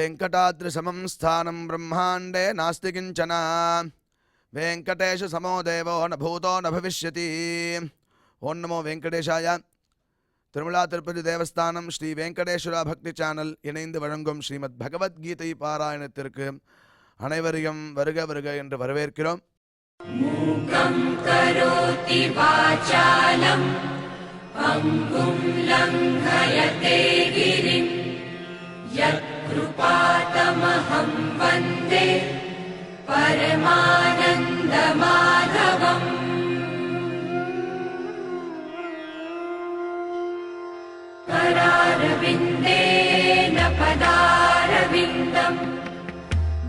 वेङ्कटाद्रिसमं स्थानं ब्रह्माण्डे नास्ति किञ्चन वेङ्कटेशसमो देवो न भूतो न भविष्यति. ओं नमो वेङ्कटेशाय. திருமலா திருப்பதி தேவஸ்தானம் ஸ்ரீ வெங்கடேஸ்வரா பக்தி சேனல் இணைந்து வழங்கும் ஸ்ரீமத் பகவத்கீதை பாராயணத்திற்கு அனைவரையும் வருக வருக என்று வரவேற்கிறோம். மூகம் கரோதி வாசாலம் அங்கும் லங்கயதே கிரிம் யத்கிருபாதமஹம் வந்தே பரமானந்த மாதவம். करारविन्देन पदारविन्दम्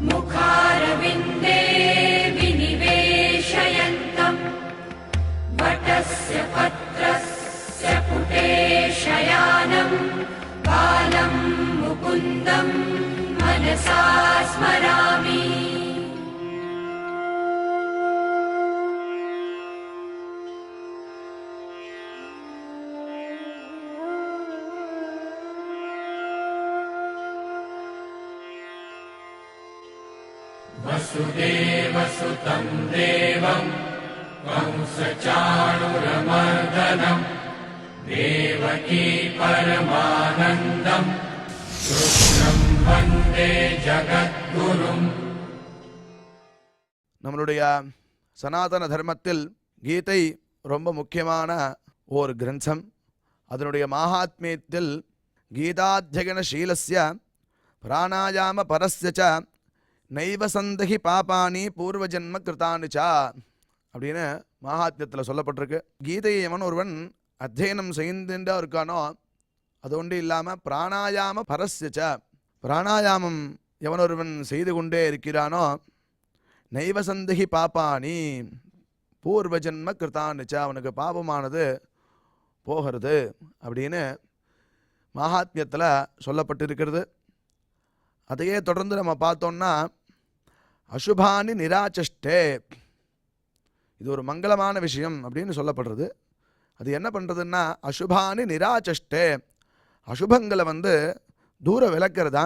मुखारविन्दे विनिवेशयन्तम् वटस्य पत्रस्य पुटे शयानम् बालं मुकुन्दम् मनसा स्मरामि. वसुदेवसुतं देवं कंसचाणूरमर्दनं देवकी परमानन्दं कृष्णं वन्दे जगद्गुरुम्. நம்மளுடைய சனாதன தர்மத்தில் கீதை ரொம்ப முக்கியமான ஒரு கிரந்தம். அதனுடைய மகாத்மியத்தில் கீதாத்யயன சீலஸ்ய பிராணாயாம பரஸ்ய ச நைவ சந்தகி பாபானி பூர்வஜன்ம கிருதானிச்சா அப்படின்னு மகாத்மியத்தில் சொல்லப்பட்டிருக்கு. கீதையை எவன் ஒருவன் அத்தியனம் செய்துட்டா இருக்கானோ அது ஒன்று இல்லாமல் பிராணாயாம பரஸ்யச்ச பிராணாயாமம் எவன் ஒருவன் செய்து கொண்டே இருக்கிறானோ நைவ சந்தகி பாப்பானி பூர்வஜன்ம கிருதானிச்சா அவனுக்கு பாபமானது போகிறது அப்படின்னு மகாத்மியத்தில் சொல்லப்பட்டிருக்கிறது. அதையே தொடர்ந்து நம்ம பார்த்தோம்னா அசுபானி நிராச்சஷ்டே இது ஒரு மங்களமான விஷயம் அப்படின்னு சொல்லப்படுறது. அது என்ன பண்ணுறதுன்னா அசுபானி நிராச்சஷ்டே அசுபங்களை தூர விளக்கிறதா.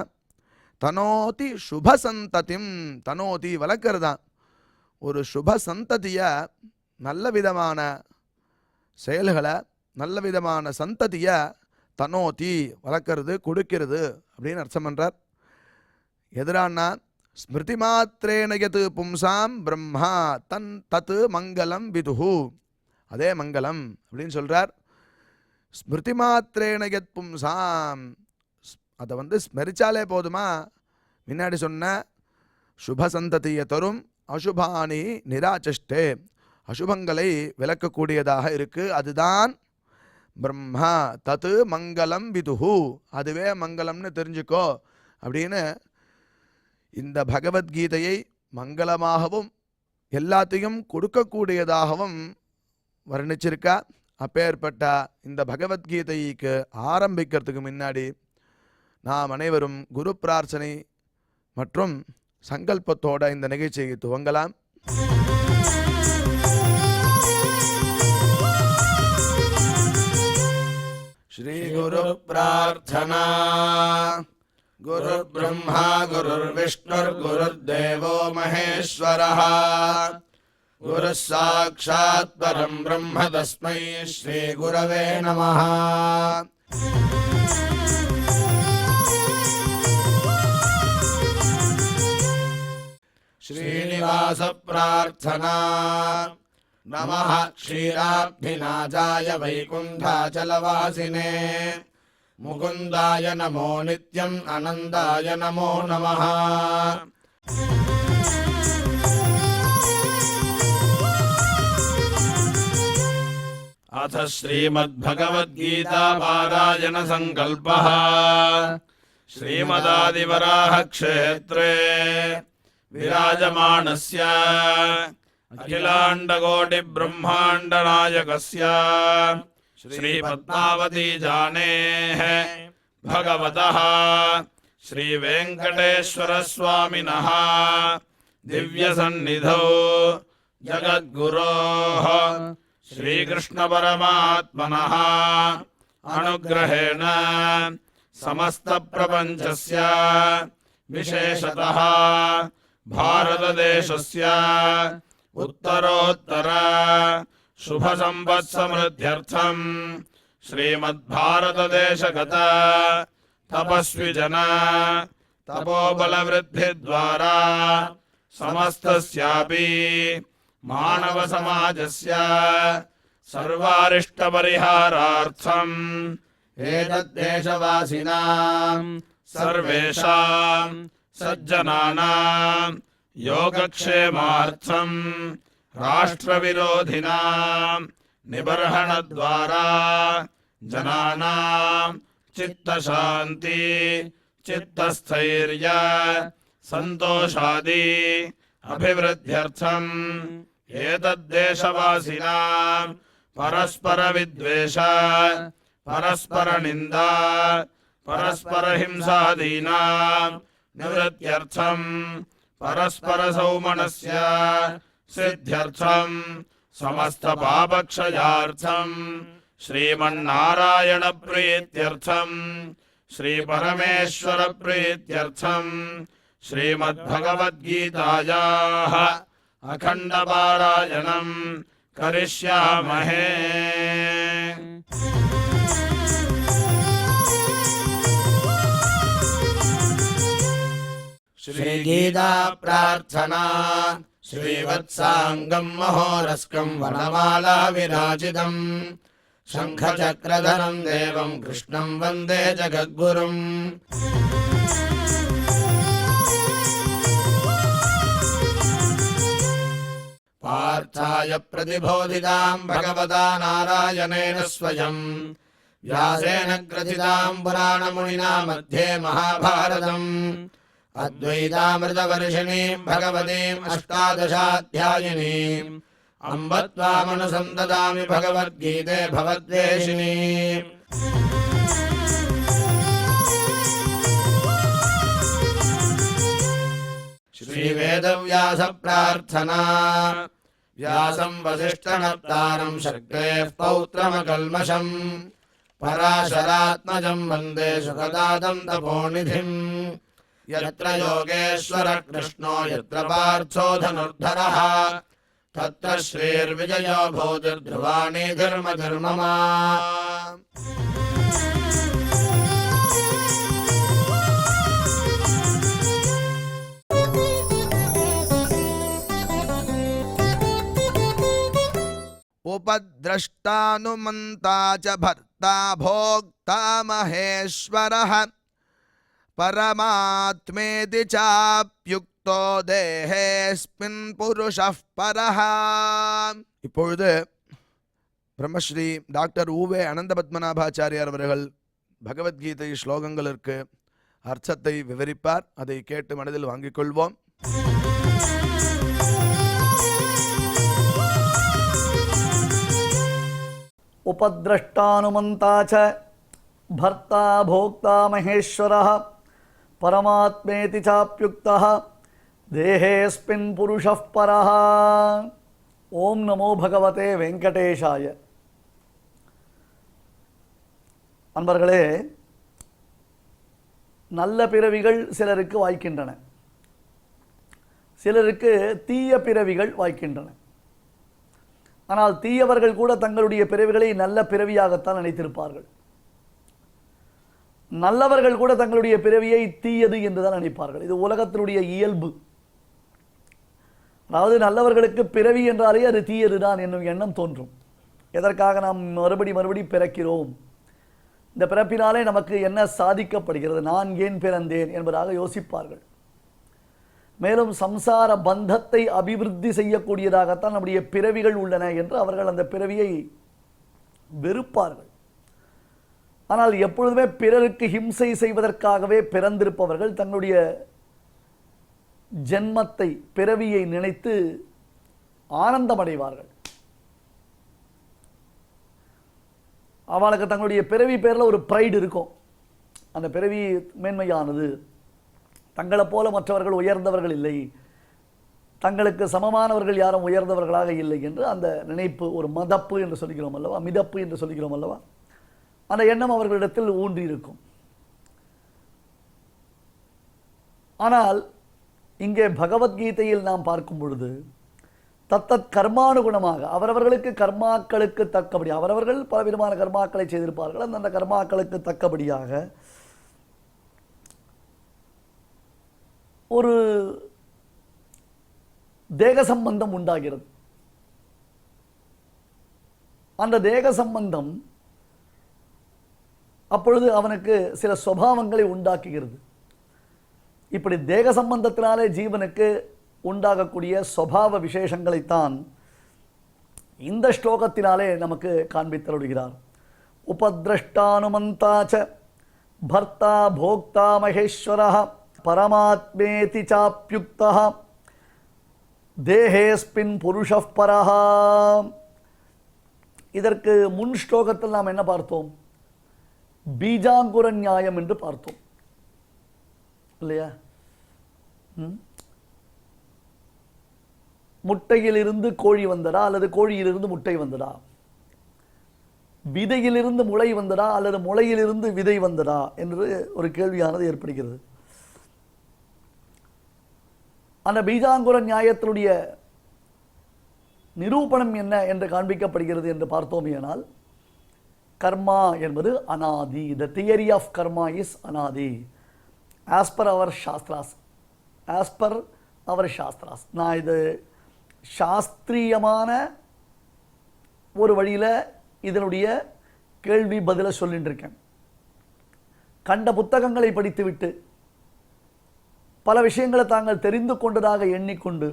தனோதி சுபசந்ததிம் தனோதி வளர்க்கிறதா. ஒரு சுப சந்ததியை நல்ல விதமான செயல்களை நல்ல விதமான சந்ததியை தனோதி வளர்க்கறது கொடுக்கிறது அப்படின்னு அர்த்தம் பண்ணுறார். எதிரானா ஸ்மிருதி மாத்திரேன யத் பும்சாம் பிரம்மா தன் தத் மங்களம் விதுஹு அதே மங்களம் அப்படின்னு சொல்கிறார். ஸ்மிருதி மாத்திரேன யத் பும்சாம் அதை ஸ்மரிச்சாலே போதுமா முன்னாடி சொன்ன சுபசந்ததியை தரும். அசுபானி நிராச்சஷ்டே அசுபங்களை விளக்கக்கூடியதாக இருக்குது. அதுதான் பிரம்மா தத் மங்களம் விதுஹு அதுவே மங்களம்னு தெரிஞ்சுக்கோ அப்படின்னு இந்த பகவத்கீதையை மங்களமாகவும் எல்லாத்தையும் கொடுக்கக்கூடியதாகவும் வர்ணிச்சிருக்கா. அப்பேற்பட்ட இந்த பகவத்கீதைக்கு ஆரம்பிக்கிறதுக்கு முன்னாடி நாம் அனைவரும் குரு பிரார்த்தனை மற்றும் சங்கல்பத்தோட இந்த நிகழ்ச்சியை துவங்கலாம். ஸ்ரீ குரு பிரார்த்தனா. गुरुर्ब्रह्मा गुरुर्विष्णुर्गुरुर्देवो महेश्वरः गुरुः साक्षात् परं ब्रह्म तस्मै श्री गुरवे नमः. श्रीनिवास प्रार्थना. नमः क्षीराब्धिनाजाय वैकुण्ठाचलवासिने मुकुन्दाय नमो नित्यम् आनन्दाय नमो नमः. अथ श्रीमद्भगवद्गीता पारायण संकल्पः. श्रीमदादिवराह क्षेत्रे विराजमानस्य अखिलाण्डकोटि ब्रह्माण्ड नायकस्य श्री पद्मावती जानेः भगवतः श्री वेंकटेश्वर स्वामिनः दिव्य सन्निधौ जगद्गुरोः श्रीकृष्ण परमात्मनः अनुग्रहेण समस्त प्रपंचस्य विशेषतः भारतदेशस्य उत्तरोत्तर शुभसंवत्समृद्ध्यर्थं श्रीमद्भारतदेशगत तपस्विजन तपोबलवृद्धिद्वारा समस्तस्यापि मानवसमाजस्य सर्वारिष्टपरिहारार्थम् एतद्देशवासिनां सर्वेषां सज्जनानां योगक्षेमार्थं राष्ट्रविरोधिनां निबर्हणद्वारा जनानां चित्तशान्ति चित्तस्थैर्य सन्तोषादि अभिवृद्ध्यर्थम् एतद्देशवासिनां परस्परविद्वेष परस्परनिन्दा परस्परहिंसादीनां निवृत्त्यर्थं परस्परसौमनस्य सिद्ध्यर्थं समस्तपापक्षयार्थं श्रीमन्नारायणप्रीत्यर्थं श्रीपरमेश्वरप्रीत्यर्थं श्रीमद्भगवद्गीतायाः अखण्डपारायणं करिष्यामहे। श्रीगीता प्रार्थना श्रीवत्साङ्गं महोरस्कं वनमाला विराजितं शङ्खचक्रधरं देवं कृष्णं वन्दे जगद्गुरुम्। पार्थाय प्रतिबोधितां भगवता नारायणेन स्वयं व्यासेन ग्रथितां पुराणमुनिना मध्ये महाभारतम् अद्वैतामृतवर्षिणीं भगवतीम् अष्टादशाध्यायिनीम् अम्ब त्वामनुसन्ददामि भगवद्गीते भवद्वेषिणीम्। श्रीवेदव्यास प्रार्थना व्यासं वसिष्ठनप्तारं शक्तेः पौत्रमकल्मषम् पराशरात्मजं वन्दे सुखदातं तपोनिधिम्। यत्र योगेश्वर कृष्णो यत्र पार्थो धनुर्धरः तत्र श्रीर्विजयो भूतिर्ध्रुवाणि धर्मधर्ममा। उपद्रष्टानुमन्ता च भर्ता भोक्ता महेश्वरः परमात्मेति चाप्युक्तो देहेऽस्मिन् पुरुषः परः। இப்பொழுது பிரம்மஸ்ரீ டாக்டர் ஊவே அனந்த பத்மநாபாச்சாரியார் அவர்கள் பகவத்கீதை ஸ்லோகங்களுக்கு அர்த்தத்தை விவரிப்பார். அதை கேட்டு மனதில் வாங்கிக் கொள்வோம். उपद्रष्टानुमन्ता च भर्ता भोक्ता महेश्वरः परमात्मेति चाप्युक्तः देहेऽस्मिन् पुरुषः परः। ओम नमो भगवते वेंकटेशाय. அன்பர்களே, நல்ல பிறவிகள் சிலருக்கு வாய்க்கின்றன, சிலருக்கு தீய பிறவிகள் வாய்க்கின்றன. ஆனால் தீயவர்கள் கூட தங்களுடைய பிறவிகளை நல்ல பிறவியாகத்தான் நினைத்திருப்பார்கள். நல்லவர்கள் கூட தங்களுடைய பிறவியை தீயது என்றுதான் நினைப்பார்கள். இது உலகத்தினுடைய இயல்பு. அதாவது நல்லவர்களுக்கு பிறவி என்றாலே அது தீயதுதான் என்னும் எண்ணம் தோன்றும். எதற்காக நாம் மறுபடி பிறக்கிறோம், இந்த பிறப்பினாலே நமக்கு என்ன சாதிக்கப்படுகிறது, நான் ஏன் பிறந்தேன் என்பதாக யோசிப்பார்கள். மேலும் சம்சார பந்தத்தை அபிவிருத்தி செய்யக்கூடியதாகத்தான் நம்முடைய பிறவிகள் உள்ளன என்று அவர்கள் அந்த பிறவியை வெறுப்பார்கள். ஆனால் எப்பொழுதுமே பிறருக்கு ஹிம்சை செய்வதற்காகவே பிறந்திருப்பவர்கள் தங்களுடைய ஜென்மத்தை பிறவியை நினைத்து ஆனந்தமடைவார்கள். அவளுக்கு தங்களுடைய பிறவி பேரில் ஒரு ப்ரைடு இருக்கும். அந்த பிறவி மேன்மையானது, தங்களை போல மற்றவர்கள் உயர்ந்தவர்கள் இல்லை, தங்களுக்கு சமமானவர்கள் யாரும் உயர்ந்தவர்களாக இல்லை என்று அந்த நினைப்பு, ஒரு மதப்பு என்று சொல்லிக்கிறோம் அல்லவா, மிதப்பு என்று சொல்லிக்கிறோம் அல்லவா, அந்த எண்ணம் அவர்களிடத்தில் ஊன்றி இருக்கும். ஆனால் இங்கே பகவத்கீதையில் நாம் பார்க்கும் பொழுது தத்தத் கர்மானுகுணமாக அவரவர்களுக்கு கர்மாக்களுக்கு தக்கபடி அவரவர்கள் பலவிதமான கர்மாக்களை செய்திருப்பார்கள் அந்த கர்மாக்களுக்கு தக்கபடியாக ஒரு தேக சம்பந்தம் உண்டாகிறது. அந்த தேக சம்பந்தம் அப்பொழுது அவனுக்கு சில சுபாவங்களை உண்டாக்குகிறது. இப்படி தேக சம்பந்தத்தினாலே ஜீவனுக்கு உண்டாகக்கூடிய சுபாவ விசேஷங்களைத்தான் இந்த ஸ்லோகத்தினாலே நமக்கு காண்பித்தருள்கிறார். உபதிரஷ்டானுமந்தாச்ச பர்த்தா போக்தா மகேஸ்வரः பரமாத்மேதி சாப்யுக்தः தேஹேஸ்மின் புருஷः பரஹ. இதற்கு முன் ஸ்லோகத்தில் நாம் என்ன பார்த்தோம்? பீஜாங்குர நியாயம் என்று பார்த்தோம் இல்லையா? முட்டையிலிருந்து கோழி வந்ததா அல்லது கோழியிலிருந்து முட்டை வந்ததா? விதையிலிருந்து முளை வந்ததா அல்லது முளையிலிருந்து விதை வந்ததா என்று ஒரு கேள்வியானது ஏற்படுகிறது. அந்த பீஜாங்குர நியாயத்தினுடைய நிரூபணம் என்ன என்று காண்பிக்கப்படுகிறது என்று பார்த்தோமேயானால், கர்மா என்பது அனாதி. The theory of karma is anadi as per our shastras. As per our shastras. நான் இது சாஸ்திரியமான ஒரு வழியில் இதனுடைய கேள்வி பதிலை சொல்லிட்டு இருக்கேன். கண்ட புத்தகங்களை படித்துவிட்டு பல விஷயங்களை தாங்கள் தெரிந்து கொண்டதாக எண்ணிக்கொண்டு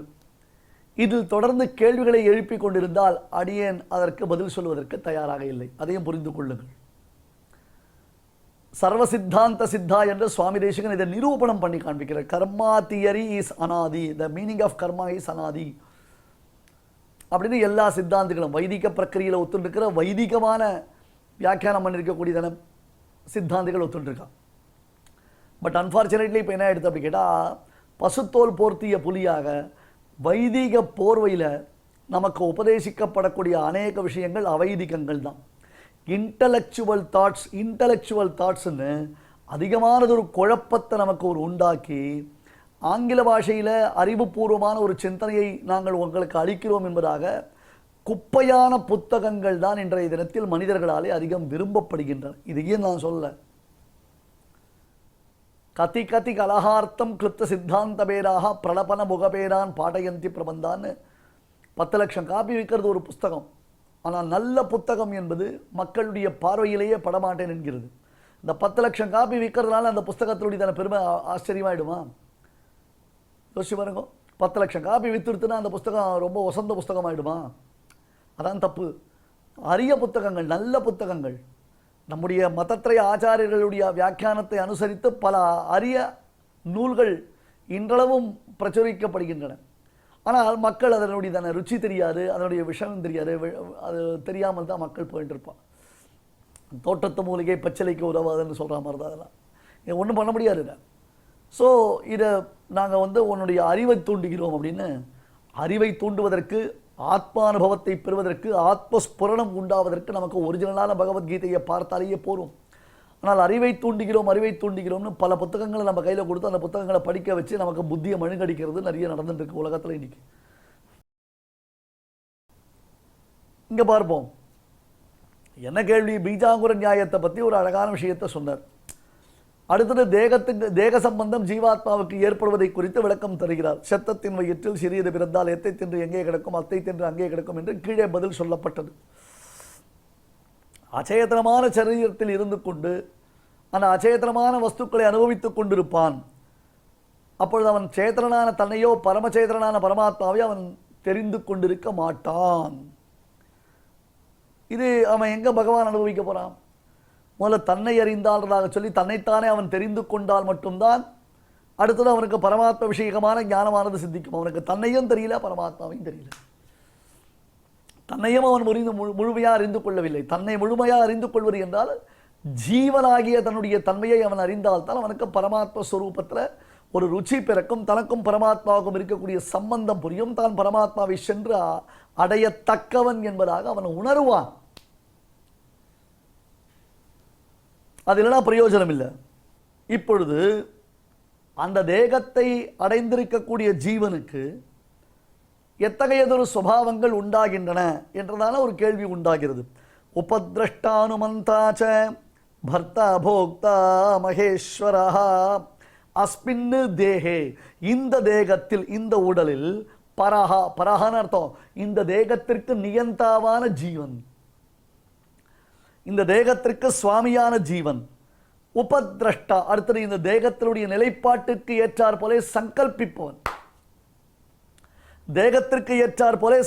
இதில் தொடர்ந்து கேள்விகளை எழுப்பிக் கொண்டிருந்தால் அடியேன் அதற்கு பதில் சொல்வதற்கு தயாராக இல்லை. அதையும் புரிந்து கொள்ளுங்கள். சர்வ சித்தாந்த சித்தா என்று சுவாமி தேசிகன் இதை நிரூபணம் பண்ணி காண்பிக்கிறார். கர்மா theory is anadi. The meaning of karma is anadi அப்படின்னு எல்லா சித்தாந்தங்களும் வைதிக பிரக்கிரியில் ஒத்துண்டிருக்கிற வைதிகமான வியாக்கியானம் பண்ணியிருக்கக்கூடியதான சித்தாந்திகள் ஒத்துண்டிருக்கா. பட் அன்ஃபார்ச்சுனேட்லி இப்போ என்ன எடுத்து அப்படி கேட்டால், பசுத்தோல் போர்த்திய புலியாக வைதிக போர்வையில் நமக்கு உபதேசிக்கப்படக்கூடிய அநேக விஷயங்கள் அவைதிகங்கள் தான். இன்டலெக்சுவல் தாட்ஸ்ன்னு அதிகமானது ஒரு குழப்பத்தை நமக்கு ஒரு உண்டாக்கி ஆங்கில பாஷையில் அறிவுபூர்வமான ஒரு சிந்தனையை நாங்கள் உங்களுக்கு அளிக்கிறோம் என்பதாக குப்பையான புத்தகங்கள் தான் இன்றைய தினத்தில் மனிதர்களாலே அதிகம் விரும்பப்படுகின்றன. இதையே நான் சொல்ல கதி கதி கலஹார்த்தம் கிருத்த சித்தாந்த பேராக பிரலபன முகபேரான் பாடயந்தி பிரபந்தான்னு 10 லட்சம் காப்பி விற்கிறது ஒரு புஸ்தகம். ஆனால் நல்ல புத்தகம் என்பது மக்களுடைய பார்வையிலேயே படமாட்டேன் என்கிறது. இந்த 10 லட்சம் காப்பி விற்கிறதுனால அந்த புஸ்தகத்தினுடைய தன பெருமை ஆச்சரியமாயிடுமா? யோசிச்சு பாருங்க. 10 லட்சம் காப்பி வித்துடுத்துனா அந்த புஸ்தகம் ரொம்ப வசந்த புஸ்தகம் ஆகிடுமா? அதான் தப்பு. அரிய புத்தகங்கள், நல்ல புத்தகங்கள், நம்முடைய மதத்திரைய ஆச்சாரியர்களுடைய வியாக்கியானத்தை அனுசரித்து பல அரிய நூல்கள் இன்றளவும் பிரச்சுரிக்கப்படுகின்றன. ஆனால் மக்கள் அதனுடைய தான ருச்சி தெரியாது, அதனுடைய விஷயம் தெரியாது. அது தெரியாமல் தான் மக்கள் போயிட்டு இருப்பான். தோட்டத்து மூலிகை பச்சிலைக்கு உதவாதுன்னு சொல்கிற மாதிரி தான் அதெல்லாம். இதை ஒன்றும் பண்ண முடியாது. ஸோ இதை நாங்கள் உன்னுடைய அறிவை தூண்டுகிறோம் அப்படின்னு, அறிவை தூண்டுவதற்கு, ஆத்மானுபவத்தை பெறுவதற்கு, ஆத்மஸ்புரணம் உண்டாவதற்கு நமக்கு ஒரிஜினலான பகவத்கீதையை பார்த்தாலேயே போரும். ஆனால் அறிவை தூண்டுகிறோம்னு பல புத்தகங்களை நம்ம கையில் கொடுத்து அந்த புத்தகங்களை படிக்க வச்சு நமக்கு புத்தியை மழுங்கடிக்கிறது நிறைய நடந்துட்டு இருக்கு உலகத்தில் இன்னைக்கு. இங்கே பார்ப்போம் என்ன கேள்வி. பீஜாங்குர நியாயத்தை பற்றி ஒரு அழகான விஷயத்தை சொன்னார். அடுத்தது தேக சம்பந்தம் ஜீவாத்மாவுக்கு ஏற்படுவதை குறித்து விளக்கம் தருகிறார். செத்தத்தின் வயிற்றில் சிறியது பிறந்தால் எத்தை தின்று எங்கே கிடக்கும், அத்தை தின்று அங்கே கிடக்கும் என்று கீழே பதில் சொல்லப்பட்டது. அச்சேதனமான சரீரத்தில் இருந்து கொண்டு அந்த அச்சேதனமான வஸ்துக்களை அனுபவித்துக் கொண்டிருப்பான். அப்பொழுது அவன் சேதனான தன்னையோ பரமச்சேதனான பரமாத்மாவை அவன் தெரிந்து கொண்டிருக்க மாட்டான். இது அவன் எங்க பகவான் அனுபவிக்க போறான்? முதல்ல தன்னை அறிந்தாள்ன்றதாக சொல்லி தன்னைத்தானே அவன் தெரிந்து கொண்டால் மட்டும்தான் அடுத்தது அவனுக்கு பரமாத்ம விஷயமான ஞானமானது சித்திக்கும். அவனுக்கு தன்னையும் தெரியல, பரமாத்மாவையும் தெரியல. தன்னையும் அவன் முழுமையாக அறிந்து கொள்ளவில்லை. தன்னை முழுமையாக அறிந்து கொள்வது என்றால் ஜீவனாகிய தன்னுடைய தன்மையை அவன் அறிந்தால்தான் அவனுக்கு பரமாத்ம ஸ்வரூபத்தில் ஒரு ருச்சி பிறக்கும். தனக்கும் பரமாத்மாவுக்கும் இருக்கக்கூடிய சம்பந்தம் புரியும். தான் பரமாத்மாவை சென்று அடையத்தக்கவன் என்பதாக அவன் உணருவான். அது இல்லைனா பிரயோஜனம் இல்லை. இப்பொழுது அந்த தேகத்தை அடைந்திருக்கக்கூடிய ஜீவனுக்கு எத்தகையதொரு சுபாவங்கள் உண்டாகின்றன என்றதான ஒரு கேள்வி உண்டாகிறது. உபத்ரஷ்டானுமந்தாச்ச பர்த்தா போக்தா மகேஸ்வரஹ அஸ்மின்னு தேகே, இந்த தேகத்தில், இந்த உடலில், பரஹா, பரஹான்னு அர்த்தம் இந்த தேகத்திற்கு நியந்தாவான ஜீவன், இந்த தேகத்திற்கு சுவாமியான ஜீவன். உபத்ரஷ்டா அடுத்தது இந்த தேகத்தினுடைய நிலைப்பாட்டுக்கு ஏற்றார் போலே சங்கல்பிப்பவன், தேகத்திற்கு ஏற்றார் போலே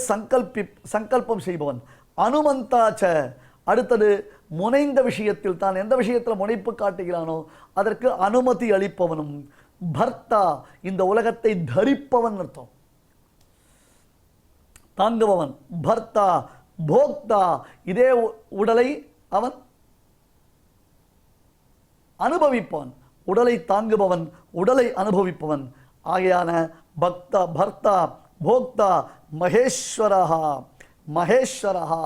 சங்கல்பம் செய்பவன். அனுமந்தாச்ச அடுத்தது முனைந்த விஷயத்தில், தான் எந்த விஷயத்தில் முனைப்பு காட்டுகிறானோ அதற்கு அனுமதி அளிப்பவனும். பர்த்தா இந்த உலகத்தை தரிப்பவன் அர்த்தம், தாங்குபவன். பர்த்தா போக்தா இதே உடலை அவன் அனுபவிப்பவன், உடலை தாங்குபவன், உடலை அனுபவிப்பவன். ஆகையான பக்தா பர்த்தா போக்தா மகேஸ்வரஹா, மகேஸ்வரஹா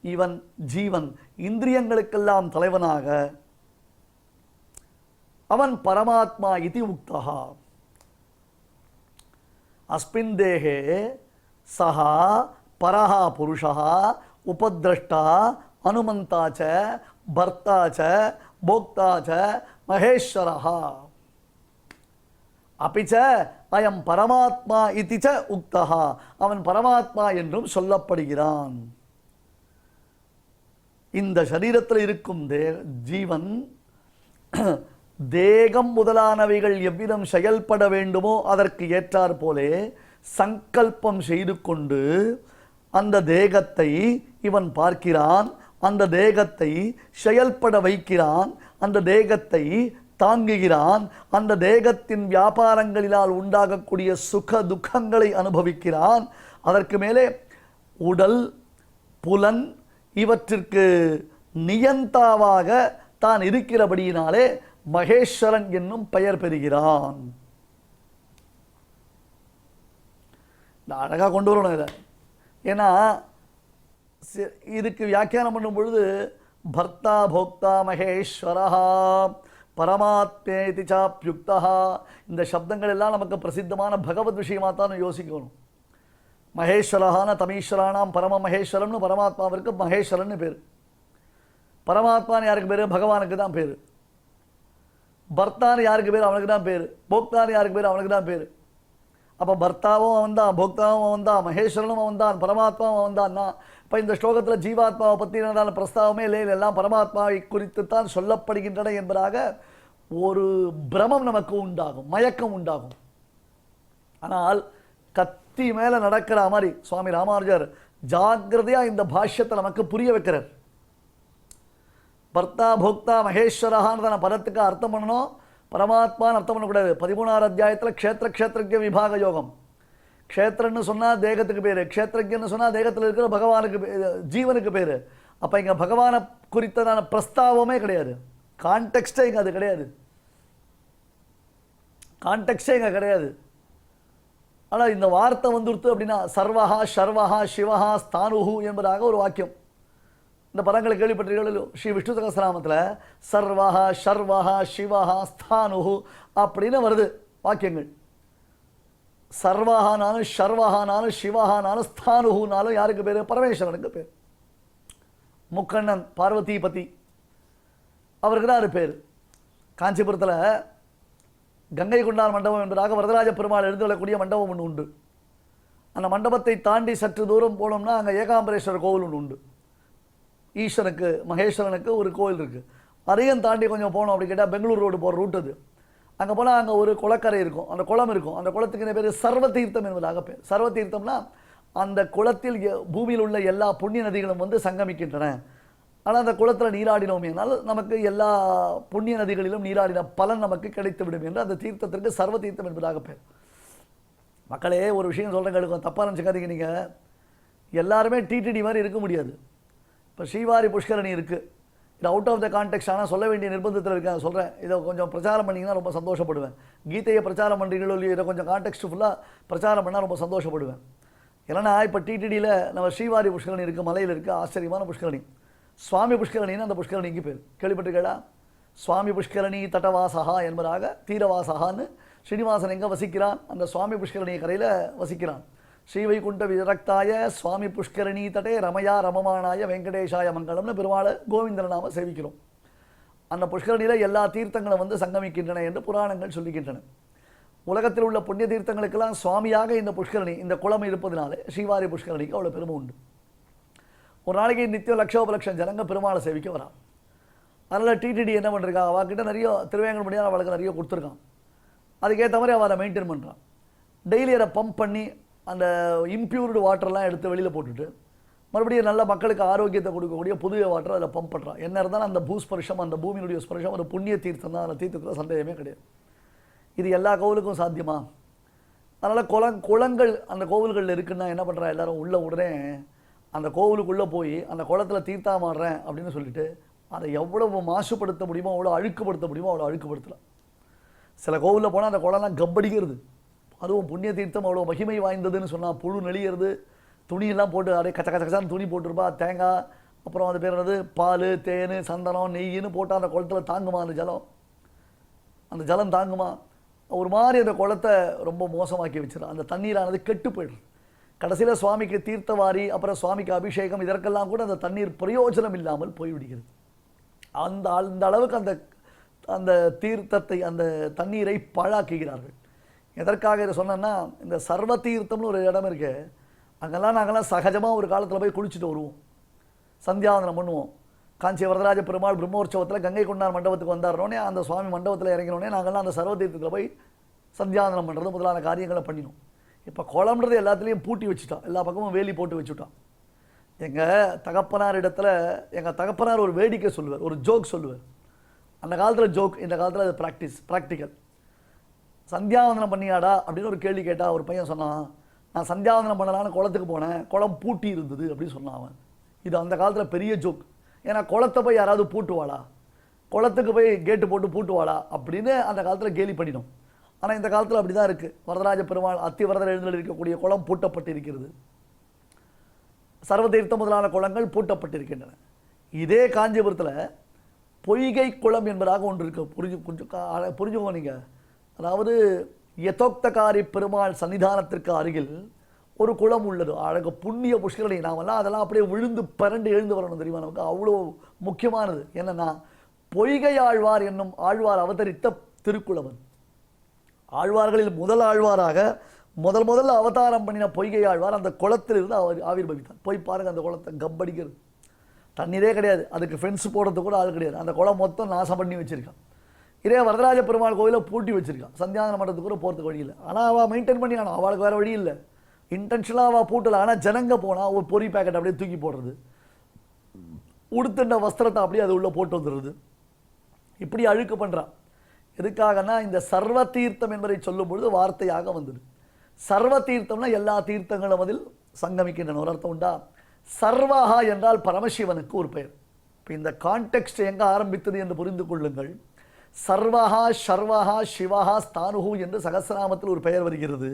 இவன் ஜீவன், இந்திரியங்களுக்கெல்லாம் தலைவனாக அவன் பரமாத்மா இதி உக்தஹா. அஸ்மின் தேகே சஹா பரஹா புருஷः உபத்ரஷ்டா அனுமந்தாச்ச பர்த்தாச்ச போக்தாச்ச மகேஸ்வரः அபிச்ச அயம் பரமாத்மா இதி ச உக்தः, அவன் பரமாத்மா என்றும் சொல்லப்படுகிறான். இந்த சரீரத்தில் இருக்கும் ஜீவன் தேகம் முதலானவைகள் எவ்விதம் செயல்பட வேண்டுமோ அதற்கு ஏற்றார் போலே சங்கல்பம் செய்து கொண்டு அந்த தேகத்தை இவன் பார்க்கிறான், அந்த தேகத்தை செயல்பட வைக்கிறான், அந்த தேகத்தை தாங்குகிறான், அந்த தேகத்தின் வியாபாரங்களினால் உண்டாகக்கூடிய சுக துக்கங்களை அனுபவிக்கிறான். அதற்கு மேலே உடல் புலன் இவற்றிற்கு நியந்தாவாக தான் இருக்கிறபடியினாலே மகேஸ்வரன் என்னும் பெயர் பெறுகிறான். அழகாக கொண்டு வரணும் இதை. ஏன்னா இதுக்கு வியாக்கியானம் பண்ணும் பொழுது பர்த்தா போக்தா மகேஸ்வரஹா பரமாத்மேதி சாப்யுக்தா இந்த சப்தங்கள் எல்லாம் நமக்கு பிரசித்தமான பகவத் விஷயமாக தான் யோசிக்கணும். மகேஸ்வரஹான தமீஸ்வரானாம் பரம மகேஸ்வரம்னு பரமாத்மாவிற்கு மகேஸ்வரன்னு பேர். பரமாத்மான்னு யாருக்கு பேர்? பகவானுக்கு தான் பேர். பர்த்தான்னு யாருக்கு பேர்? அவனுக்கு தான் பேர். போக்தான்னு யாருக்கு பேர்? அவனுக்கு தான் பேர். அப்போ பர்த்தாவும் அவன் தான், போக்தாவும் அவன் தான், மகேஸ்வரனும் அவன் தான், பரமாத்மாவும் அவன் தான்னா இப்போ இந்த ஸ்லோகத்தில் ஜீவாத்மாவை பற்றினதான பிரஸ்தாவமே இல்லை, எல்லாம் பரமாத்மாவை குறித்து தான் சொல்லப்படுகின்றன என்பதாக ஒரு பிரமம் நமக்கு உண்டாகும், மயக்கம் உண்டாகும். ஆனால் கத்தி மேலே நடக்கிற மாதிரி சுவாமி ராமானுஜர் ஜாக்கிரதையாக இந்த பாஷ்யத்தை நமக்கு புரிய வைக்கிறார். பர்த்தா போக்தா மகேஸ்வரஹான்னு பதத்துக்கு அர்த்தம் பண்ணணும், பரமாத்மான்னு அர்த்தம் பண்ணக்கூடாது. 13ஆம் அத்தியாயத்தில் க்ஷேத்திரஜ்ய விபாக யோகம். க்ஷேத்திரன்னு சொன்னால் தேகத்துக்கு பேர், க்ஷேத்திரஜன்னு சொன்னால் தேகத்தில் இருக்கிற பகவானுக்கு ஜீவனுக்கு பேர். அப்போ இங்கே பகவானை குறித்ததான பிரஸ்தாவமே கிடையாது, கான்டெக்ஸ்டே இங்கே அது கிடையாது, கான்டெக்ஸ்டே இங்கே கிடையாது. ஆனால் இந்த வார்த்தை வந்துடுத்து அப்படின்னா சர்வஹா ஷர்வஹா சிவஹா ஸ்தானுஹு என்பதாக ஒரு வாக்கியம். இந்த பதங்களை கேள்விப்பட்டீர்களோ? ஸ்ரீ விஷ்ணு சகஸ்ரநாமத்தில் சர்வஹா ஷர்வஹா சிவஹா ஸ்தானுஹு அப்படின்னு வருது வாக்கியங்கள். சர்வஹானாலும் ஷர்வஹானாலும் சிவஹானாலும் ஸ்தானுஹுனாலும் யாருக்கு பேர்? பரமேஸ்வரனுக்கு பேர். முக்கண்ணன் பார்வதி பதி அவருக்கு தான் அது பேர். காஞ்சிபுரத்தில் கங்கை கொண்டான் மண்டபம் என்பதாக வரதராஜ பெருமாள் எழுந்துள்ளக்கூடிய மண்டபம் ஒன்று உண்டு. அந்த மண்டபத்தை தாண்டி சற்று தூரம் போனோம்னா அங்கே ஏகாம்பரேஸ்வரர் கோவில் ஒன்று உண்டு. ஈஸ்வரனுக்கு மகேஸ்வரனுக்கு ஒரு கோவில் இருக்குது. அதையும் தாண்டி கொஞ்சம் போனோம் அப்படி கேட்டால் பெங்களூர் ரோடு போகிற ரூட் அது. அங்கே போனால் அங்கே ஒரு குளக்கரை இருக்கும், அந்த குளம் இருக்கும். அந்த குளத்துக்கு பேர் சர்வதீர்த்தம் என்பதாக பேர். சர்வதீர்த்தம்னா அந்த குளத்தில் பூமியில் உள்ள எல்லா புண்ணிய நதிகளும் வந்து சங்கமிக்கின்றன. ஆனால் அந்த குளத்தில் நீராடினோம் என்றால் நமக்கு எல்லா புண்ணிய நதிகளிலும் நீராடின பலன் நமக்கு கிடைத்துவிடும் என்று அந்த தீர்த்தத்திற்கு சர்வதீர்த்தம் என்பதாக பேர். மக்களே ஒரு விஷயம் சொல்கிறேன் கேளுக்கும், தப்பாக நினச்சிக்காதீங்க. நீங்கள் எல்லாருமே டிடிடி மாதிரி இருக்க முடியாது. இப்போ ஸ்ரீவாரி புஷ்கரணி இருக்குது, இது அவுட் ஆஃப் த கான்டெக்ட், ஆனால் சொல்ல வேண்டிய நிர்பந்தத்தில் இருக்கேன், சொல்கிறேன். இதை கொஞ்சம் பிரச்சாரம் பண்ணிங்கன்னா ரொம்ப சந்தோஷப்படுவேன். கீதையை பிரச்சாரம் பண்ணுறீங்களோ இல்லையோ, இதை கொஞ்சம் கான்டெக்ட் ஃபுல்லாக பிரச்சாரம் பண்ணால் ரொம்ப சந்தோஷப்படுவேன். இல்லைனா இப்போ டிடிடியில் நம்ம ஸ்ரீவாரி புஷ்கரணி இருக்குது, மலையில் இருக்குது, ஆச்சரியமான புஷ்கரணி. சுவாமி புஷ்கரணின்னு அந்த புஷ்கரணிக்கு பேர். கேள்விப்பட்டிருக்கா? சுவாமி புஷ்கரணி தட்டவாசகா என்பதாக தீரவாசகான்னு ஸ்ரீனிவாசன் எங்கே வசிக்கிறான்? அந்த சுவாமி புஷ்கரணி கரையில் வசிக்கிறான். ஸ்ரீவைகுண்ட விரக்தாய சுவாமி புஷ்கரணி தட்டே ரமயா ரமமானாய வெங்கடேஷாய மங்களம்னு பெருமாளை கோவிந்தன நாம சேவிக்கிறோம். அந்த புஷ்கரணியில் எல்லா தீர்த்தங்களும் வந்து சங்கமிக்கின்றன என்று புராணங்கள் சொல்லுகின்றன. உலகத்தில் உள்ள புண்ணிய தீர்த்தங்களுக்கெல்லாம் சுவாமியாக இந்த புஷ்கரணி, இந்த குளம் இருப்பதனாலே ஸ்ரீவாரி புஷ்கரணிக்கு அவ்வளோ பெருமை உண்டு. ஒரு நாளைக்கு நித்தியம் லட்சோபலட்சம் ஜனங்க பெருமாளை சேவிக்க வரான். அதனால் டிடிடி என்ன பண்ணுறா, அவகிட்ட நிறைய திருவேங்கடமுடியார் அவளுக்கு நிறைய கொடுத்துருக்கான். அதுக்கேற்ற மாதிரி அவளை மெயின்டைன் பண்ணுறான். டெய்லி அதை பம்ப் பண்ணி அந்த இம்ப்யூர்டு வாட்டர்லாம் எடுத்து வெளியில் போட்டுட்டு மறுபடியும் நல்ல மக்களுக்கு ஆரோக்கியத்தை கொடுக்கக்கூடிய புதிய வாட்டர் அதில் பம்ப் பண்ணுறான். என்ன இருந்தாலும் அந்த பூஸ்பர்ஷம், அந்த பூமியினுடைய ஸ்பர்ஷம் ஒரு புண்ணிய தீர்த்தம் தான். அந்த தீர்த்தத்தில் சந்தேகமே கிடையாது. இது எல்லா கோவிலுக்கும் சாத்தியமா? அதனால் குளங்கள் அந்த கோவில்களில் இருக்குன்னா என்ன பண்ணுறா, எல்லாரும் உள்ள உடனே அந்த கோவிலுக்குள்ளே போய் அந்த குளத்தில் தீர்த்தாமாடுறேன் அப்படின்னு சொல்லிட்டு அதை எவ்வளவு மாசுபடுத்த முடியுமோ அவ்வளோ அழுக்குப்படுத்த முடியுமோ அவ்வளோ அழுக்குப்படுத்தலாம். சில கோவிலில் போனால் அந்த குளம்லாம் கப்படிக்கிறது. அதுவும் புண்ணிய தீர்த்தம் அவ்வளோ மகிமை வாய்ந்ததுன்னு சொன்னால் புழு நெளிகிறது, துணியெல்லாம் போட்டு அப்படியே கச்ச கச்சான்னு துணி போட்டுருப்பா, தேங்காய், அப்புறம் அது பேர் என்னது, பால், தேன், சந்தனம், நெய்யின்னு போட்டால் அந்த குளத்தில் தாங்குமா அந்த ஜலம் தாங்குமா? ஒரு மாதிரி அந்த குளத்தை ரொம்ப மோசமாக்கி வச்சிடும். அந்த தண்ணீரானது கெட்டு போய்டும். கடைசியில் சுவாமிக்கு தீர்த்தவாரி, அப்புறம் சுவாமிக்கு அபிஷேகம், இதற்கெல்லாம் கூட அந்த தண்ணீர் பிரயோஜனம் இல்லாமல் போய்விடுகிறது. அந்த அளவுக்கு அந்த அந்த தீர்த்தத்தை, அந்த தண்ணீரை பாழாக்குகிறார்கள். எதற்காக இதை சொன்னேன்னா, இந்த சர்வ தீர்த்தம்னு ஒரு இடம் இருக்கு. அங்கெல்லாம் நாங்கள்லாம் சகஜமாக ஒரு காலத்தில் போய் குளிச்சுட்டு வருவோம், சந்தியாவந்தனம் பண்ணுவோம். காஞ்சி வரதராஜ பெருமாள் பிரம்மோற்சவத்தில் கங்கை கொண்டார் மண்டபத்துக்கு வந்தாரோடனே அந்த சுவாமி மண்டபத்தில் இறங்கினோடனே நாங்கள்லாம் அந்த சர்வ தீர்த்தத்தில் போய் சந்தியாவந்தனம் பண்ணுறது முதலான காரியங்களை பண்ணினோம். இப்போ குளம்ன்றது எல்லாத்துலேயும் பூட்டி வச்சுட்டான், எல்லா பக்கமும் வேலி போட்டு வச்சுட்டான். எங்கள் தகப்பனார் இடத்துல எங்கள் தகப்பனார் ஒரு வேடிக்கை சொல்லுவார், ஒரு ஜோக் சொல்லுவார். அந்த காலத்தில் ஜோக், இந்த காலத்தில் அது ப்ராக்டிக்கல். சந்தியாவந்தனம் பண்ணியாடா அப்படின்னு ஒரு கேள்வி கேட்டால் ஒரு பையன் சொன்னான், நான் சந்தியாவந்தனம் பண்ணலான்னு குளத்துக்கு போனேன், குளம் பூட்டி இருந்தது அப்படின்னு சொன்னான் அவன். இது அந்த காலத்தில் பெரிய ஜோக். ஏன்னா குளத்தை போய் யாராவது பூட்டுவாளா, குளத்துக்கு போய் கேட்டு போட்டு பூட்டுவாளா அப்படின்னு அந்த காலத்தில் கேலி பண்ணினோம். ஆனால் இந்த காலத்தில் அப்படி தான் இருக்குது. வரதராஜ பெருமாள் அத்திவரதர் எழுந்தல் இருக்கக்கூடிய குளம் பூட்டப்பட்டிருக்கிறது. சர்வதீர்த்த முதலான குளங்கள் பூட்டப்பட்டிருக்கின்றன. இதே காஞ்சிபுரத்தில் பொய்கை குளம் என்பதாக ஒன்று இருக்கு. புரிஞ்சுக்கோ நீங்கள். அதாவது யதோக்தகாரி பெருமாள் சன்னிதானத்திற்கு அருகில் ஒரு குளம் உள்ளது. அழகு புண்ணிய புஷ்கரணி. நாமெல்லாம் அதெல்லாம் அப்படியே விழுந்து பரண்டு எழுந்து வரணும் தெரியுமா? நமக்கு அவ்வளோ முக்கியமானது. என்னன்னா, பொய்கை ஆழ்வார் என்னும் ஆழ்வார் அவதரித்த திருக்குளவன். ஆழ்வார்களில் முதல் ஆழ்வாராக முதல்ல அவதாரம் பண்ணின பொய்கை ஆழ்வார் அந்த குளத்திலிருந்து ஆவிர்பவித்தார். போய் பாருங்க, அந்த குளத்தை கப்படிக்கிறது. தண்ணீரே கிடையாது, அதுக்கு ஃபென்ஸ் போடுறதுக்கு கூட ஆள் கிடையாது. அந்த குளம் மொத்தம் நாசம் பண்ணி வச்சிருக்கான். இதே வரதராஜ பெருமாள் கோயிலில் பூட்டி வச்சிருக்கான். சந்தியாவந்தனம் பண்ணுறதுக்கு கூட போகிறதுக்கு வழி இல்லை. ஆனால் அவள் மெயின்டைன் பண்ணி ஆனால் அவளுக்கு வேறு வழி இல்லை. இன்டென்ஷனாக அவள் பூட்டலை. ஆனால் ஜனங்க போனால் ஒரு பொறி பேக்கெட் அப்படியே தூக்கி போடுறது, உடுத்துண்ட வஸ்திரத்தை அப்படியே அது உள்ளே போட்டு வந்துடுறது, இப்படி அழுக்கு பண்ணுறான். எதுக்காகனா, இந்த சர்வ தீர்த்தம் என்பதை சொல்லும் பொழுது வார்த்தையாக வந்தது. சர்வ தீர்த்தம்னா எல்லா தீர்த்தங்களும் அதில் சங்கமிக்கின்றன. ஒரு அர்த்தம் உண்டா? சர்வஹா என்றால் பரமசிவனுக்கு ஒரு பெயர். இப்போ இந்த கான்டெக்ஸ்ட் எங்கே ஆரம்பித்தது என்று புரிந்து கொள்ளுங்கள். சர்வஹா, ஷர்வஹா, சிவஹா, ஸ்தானுஹு என்று சகஸ்ரநாமத்தில் ஒரு பெயர் வருகிறது.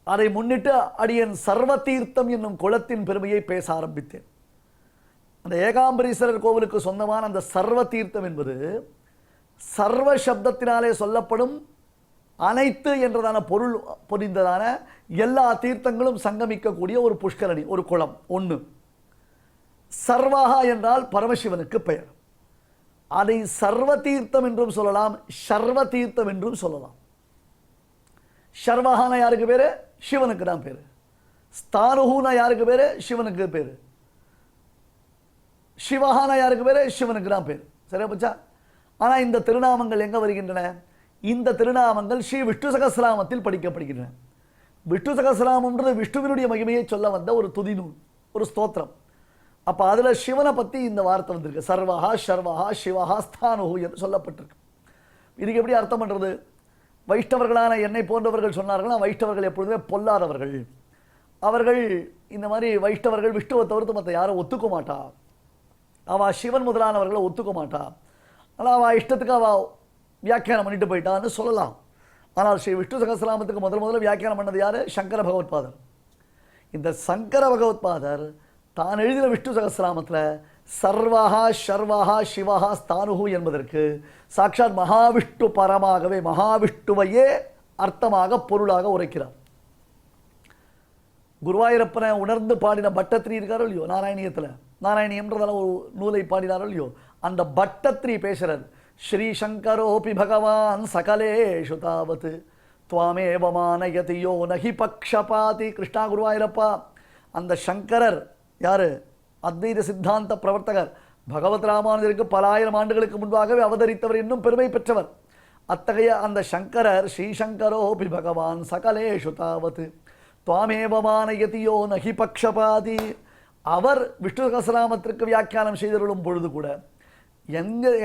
அதை முன்னிட்டு அடியன் சர்வ தீர்த்தம் என்னும் குளத்தின் பெருமையை பேச ஆரம்பித்தேன். அந்த ஏகாம்பரீஸ்வரர் கோவிலுக்கு சொந்தமான அந்த சர்வ தீர்த்தம் என்பது சர்வ சப்தத்தினாலே சொல்லப்படும் அனைத்து என்றதான பொருள் பொதிந்ததான எல்லா தீர்த்தங்களும் சங்கமிக்கக்கூடிய ஒரு புஷ்கரணி, ஒரு குளம் ஒன்று. சர்வஹா என்றால் பரமசிவனுக்கு பெயர். அதை சர்வ தீர்த்தம் என்றும் சொல்லலாம், சர்வ தீர்த்தம் என்றும் சொல்லலாம். ஷர்வஹான யாருக்கு பேரு? சிவனுக்கு தான் பேரு. ஸ்தானுஹூனா யாருக்கு பேரு? சிவனுக்கு பேரு. சிவஹானா யாருக்கு பேரு? சிவனுக்கு தான் பேரு. சரியா போச்சா? ஆனால் இந்த திருநாமங்கள் எங்கே வருகின்றன? இந்த திருநாமங்கள் ஸ்ரீ விஷ்ணு சகஸ்ரநாமத்தில் படிக்கப்படுகின்றன. விஷ்ணு சகஸ்ரநாமம்ன்றது விஷ்ணுவினுடைய மகிமையை சொல்ல வந்த ஒரு துதி நூல், ஒரு ஸ்தோத்திரம். அப்போ அதில் சிவனை பற்றி இந்த வார்த்தை வந்திருக்கு. சர்வஹா, ஷர்வஹா, சிவஹா, ஸ்தானுஹு என்று சொல்லப்பட்டிருக்கு. இதுக்கு எப்படி அர்த்தம் பண்ணுறது? வைஷ்ணவர்களான என்னை போன்றவர்கள் சொன்னார்கள்னா, வைஷ்ணவர்கள் எப்பொழுதுமே பொல்லாதவர்கள். அவர்கள் இந்த மாதிரி வைஷ்ணவர்கள் விஷ்ணுவை தவிர்த்து மற்ற யாரும் ஒத்துக்க மாட்டா. அவள் சிவன் முதலானவர்களை ஒத்துக்க மாட்டா. ஆனால் அவள் இஷ்டத்துக்கு அவள் வியாக்கியானம் பண்ணிட்டு போயிட்டான்னு சொல்லலாம். ஆனால் ஸ்ரீ விஷ்ணு சகஸ்ரநாமத்துக்கு முதல்ல வியாக்கியானம் பண்ணது யார்? சங்கர பகவத்பாதர். இந்த சங்கர பகவத்பாதர் தான் எழுதின விஷ்ணு சகஸ்ரநாமத்தில் சர்வஹா ஷர்வஹா சிவஹா ஸ்தானுஹு என்பதற்கு சாட்சாத் மகாவிஷ்ணு பரமாகவே மகாவிஷ்ணுவையே அர்த்தமாக பொருளாக உரைக்கிறார். குருவாயூரப்பனை உணர்ந்து பாடின பட்டத்திரி இருக்காரோ இல்லையோ நாராயணியத்தில், நாராயணியம்ன்றதால ஒரு நூலை பாடினாரோ இல்லையோ, அந்த பட்டத்திரி பேசுறார். ஸ்ரீசங்கரோபி பகவான் சகலேஷு தாவத் துவாமேவ மானயதி யோ நஹி பக்ஷபாதி. கிருஷ்ணா குருவாயூரப்பா, அந்த சங்கரர் யாரு? அத்வைத சித்தாந்த பிரவர்த்தகர். பகவத் ராமானுஜருக்கு பல ஆயிரம் ஆண்டுகளுக்கு முன்பாகவே அவதரித்தவர், இன்னும் பெருமை பெற்றவர். அத்தகைய அந்த சங்கரர் ஸ்ரீசங்கரோபி பகவான் சகலேஷு தாவத் துவாமேவ மானயதி யோ நஹி பக்ஷபாதி. அவர் விஷ்ணு சகஸ்ரநாமத்திற்கு வியாக்கியானம் செய்தருளும் பொழுது கூட